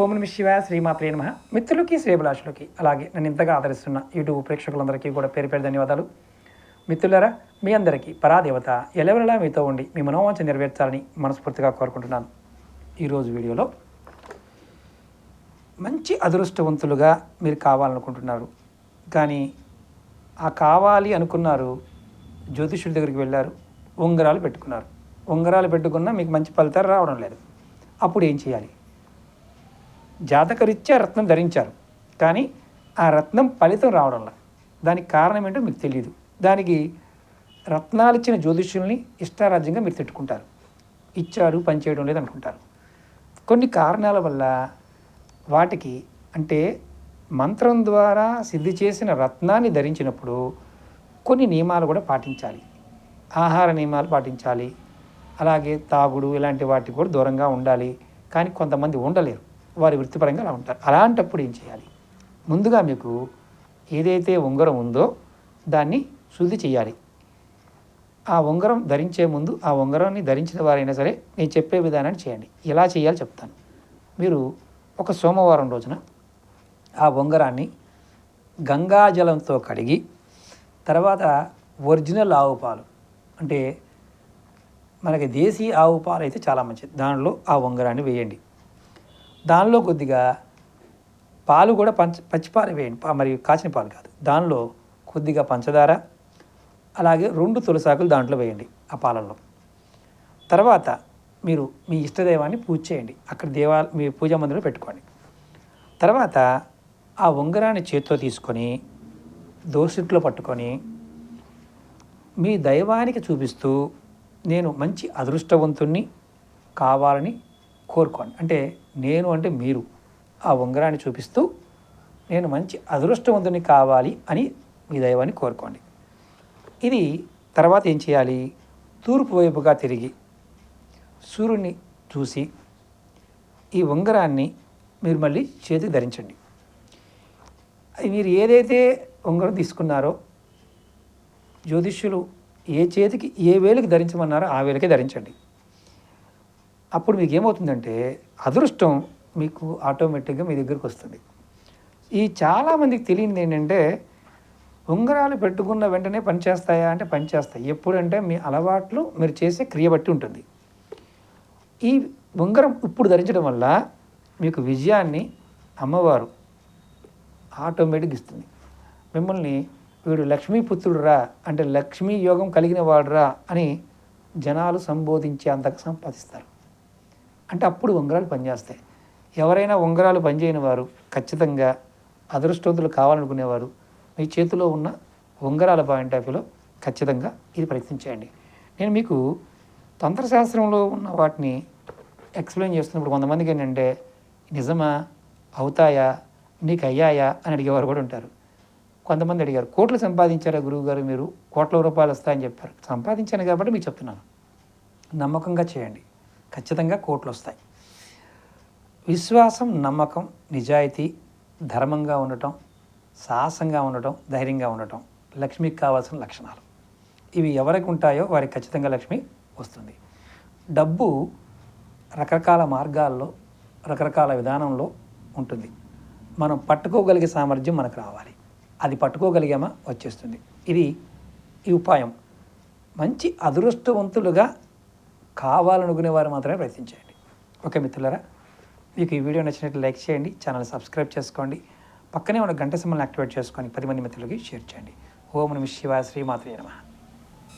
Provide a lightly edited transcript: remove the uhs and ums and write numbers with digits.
ఓం నమః శివాయ శ్రీమాత్రే నమః. మిత్రులకి శ్రేభిలాషులకి అలాగే నన్ను ఇంతగా ఆదరిస్తున్న యూట్యూబ్ ప్రేక్షకులందరికీ కూడా పేరు పేరు ధన్యవాదాలు. మిత్రులారా, మీ అందరికీ పరాదేవత ఎలవెలలా మీతో ఉండి మీ మనోవాంఛ నెరవేర్చాలని మనస్ఫూర్తిగా కోరుకుంటున్నాను. ఈరోజు వీడియోలో మంచి అదృష్టవంతులుగా మీరు కావాలనుకుంటున్నారు, కానీ ఆ కావాలి అనుకున్నారు, జ్యోతిష్యుడి దగ్గరికి వెళ్ళారు, ఉంగరాలు పెట్టుకున్నారు. ఉంగరాలు పెట్టుకున్నా మీకు మంచి ఫలితాలు రావడం లేదు. అప్పుడు ఏం చేయాలి? జాతకరీత్యా రత్నం ధరించారు, కానీ ఆ రత్నం ఫలితం రావడం లేదు. దానికి కారణం ఏంటో మీకు తెలియదు. దానికి రత్నాలు ఇచ్చిన జ్యోతిష్యుల్ని ఇష్టారాజ్యంగా మీరు తిట్టుకుంటారు. ఇచ్చారు, పనిచేయడం లేదు అనుకుంటారు. కొన్ని కారణాల వల్ల వాటికి అంటే మంత్రం ద్వారా సిద్ధి చేసిన రత్నాన్ని ధరించినప్పుడు కొన్ని నియమాలు కూడా పాటించాలి. ఆహార నియమాలు పాటించాలి, అలాగే తాగుడు ఇలాంటి వాటికి కూడా దూరంగా ఉండాలి. కానీ కొంతమంది ఉండలేరు, వారి వృత్తిపరంగా అలా ఉంటారు. అలాంటప్పుడు ఏం చేయాలి? ముందుగా మీకు ఏదైతే ఉంగరం ఉందో దాన్ని శుద్ధి చేయాలి. ఆ ఉంగరం ధరించే ముందు ఆ ఉంగరాన్ని ధరించిన వారైనా సరే నేను చెప్పే విధానాన్ని చేయండి. ఎలా చేయాలో చెప్తాను. మీరు ఒక సోమవారం రోజున ఆ ఉంగరాన్ని గంగాజలంతో కడిగి, తర్వాత ఒరిజినల్ ఆవు పాలు అంటే మనకి దేశీ ఆవు పాలు అయితే చాలా మంచిది, దానిలో ఆ ఉంగరాన్ని వేయండి. దానిలో కొద్దిగా పాలు కూడా పచ్చిపాలు వేయండి, మరి కాచిన పాలు కాదు. దానిలో కొద్దిగా పంచదార, అలాగే 2 తులసాకులు దాంట్లో వేయండి ఆ పాలల్లో. తర్వాత మీరు మీ ఇష్టదైవాన్ని పూజ చేయండి. అక్కడ మీ పూజా మందిరంలో పెట్టుకోండి. తర్వాత ఆ ఉంగరాన్ని చేత్తో తీసుకొని దోసిట్లో పట్టుకొని మీ దైవానికి చూపిస్తూ నేను మంచి అదృష్టవంతుణ్ణి కావాలని కోరుకోండి. అంటే నేను అంటే మీరు ఆ ఉంగరాన్ని చూపిస్తూ నేను మంచి అదృష్టవంతుని కావాలి అని మీ దైవాన్ని కోరుకోండి. ఇది తర్వాత ఏం చేయాలి? తూర్పు వైపుగా తిరిగి సూర్యుడిని చూసి ఈ ఉంగరాన్ని మీరు మళ్ళీ చేతికి ధరించండి. అది మీరు ఏదైతే ఉంగరం తీసుకున్నారో జ్యోతిష్యులు ఏ చేతికి ఏ వేలికి ధరించమన్నారో ఆ వేలికే ధరించండి. అప్పుడు మీకు ఏమవుతుందంటే అదృష్టం మీకు ఆటోమేటిక్గా మీ దగ్గరికి వస్తుంది. ఈ చాలామందికి తెలియనిది ఏంటంటే ఉంగరాలు పెట్టుకున్న వెంటనే పనిచేస్తాయా అంటే పనిచేస్తాయి. ఎప్పుడంటే మీ అలవాట్లు మీరు చేసే క్రియ బట్టి ఉంటుంది. ఈ ఉంగరం ఇప్పుడు ధరించడం వల్ల మీకు విజయాన్ని అమ్మవారు ఆటోమేటిక్గా ఇస్తుంది. మిమ్మల్ని వీడు లక్ష్మీపుత్రుడు రా అంటే లక్ష్మీ యోగం కలిగిన వాడు రా అని జనాలు సంబోధించే అంతగా సంపాదిస్తారు. అంటే అప్పుడు ఉంగరాలు పనిచేస్తాయి. ఎవరైనా ఉంగరాలు పనిచేయని వారు ఖచ్చితంగా అదృష్టవంతులు కావాలనుకునేవారు మీ చేతిలో ఉన్న ఉంగరాల పాయింట్ ఆఫ్ వ్యూలో ఖచ్చితంగా ఇది ప్రయత్నించేయండి. నేను మీకు తంత్రశాస్త్రంలో ఉన్న వాటిని ఎక్స్ప్లెయిన్ చేస్తున్నప్పుడు కొంతమందికి ఏంటంటే నిజమా, అవుతాయా, నీకు అయ్యాయా అని అడిగేవారు కూడా ఉంటారు. కొంతమంది అడిగారు, కోట్లు సంపాదించారా గురువుగారు, మీరు కోట్ల రూపాయలు వస్తాయని చెప్పారు. సంపాదించాను కాబట్టి మీకు చెప్తున్నాను, నమ్మకంగా చేయండి, ఖచ్చితంగా కోట్లు వస్తాయి. విశ్వాసం, నమ్మకం, నిజాయితీ, ధర్మంగా ఉండటం, సాహసంగా ఉండటం, ధైర్యంగా ఉండటం లక్ష్మికి కావాల్సిన లక్షణాలు. ఇవి ఎవరికి ఉంటాయో వారికి ఖచ్చితంగా లక్ష్మి వస్తుంది. డబ్బు రకరకాల మార్గాల్లో రకరకాల విధానంలో ఉంటుంది. మనం పట్టుకోగలిగే సామర్థ్యం మనకు రావాలి. అది పట్టుకోగలిగామా వచ్చేస్తుంది. ఇది ఈ ఉపాయం మంచి అదృష్టవంతులుగా కావాలనుకునే వారు మాత్రమే ప్రయత్నించండి. ఓకే మిత్రులారా, మీకు ఈ వీడియో నచ్చినట్టు లైక్ చేయండి, ఛానల్ సబ్స్క్రైబ్ చేసుకోండి, పక్కనే ఉన్న గంట సింబల్ని యాక్టివేట్ చేసుకొని 10 మంది మిత్రులకి షేర్ చేయండి. ఓం నమః శివాయ శ్రీమాత్రే నమః.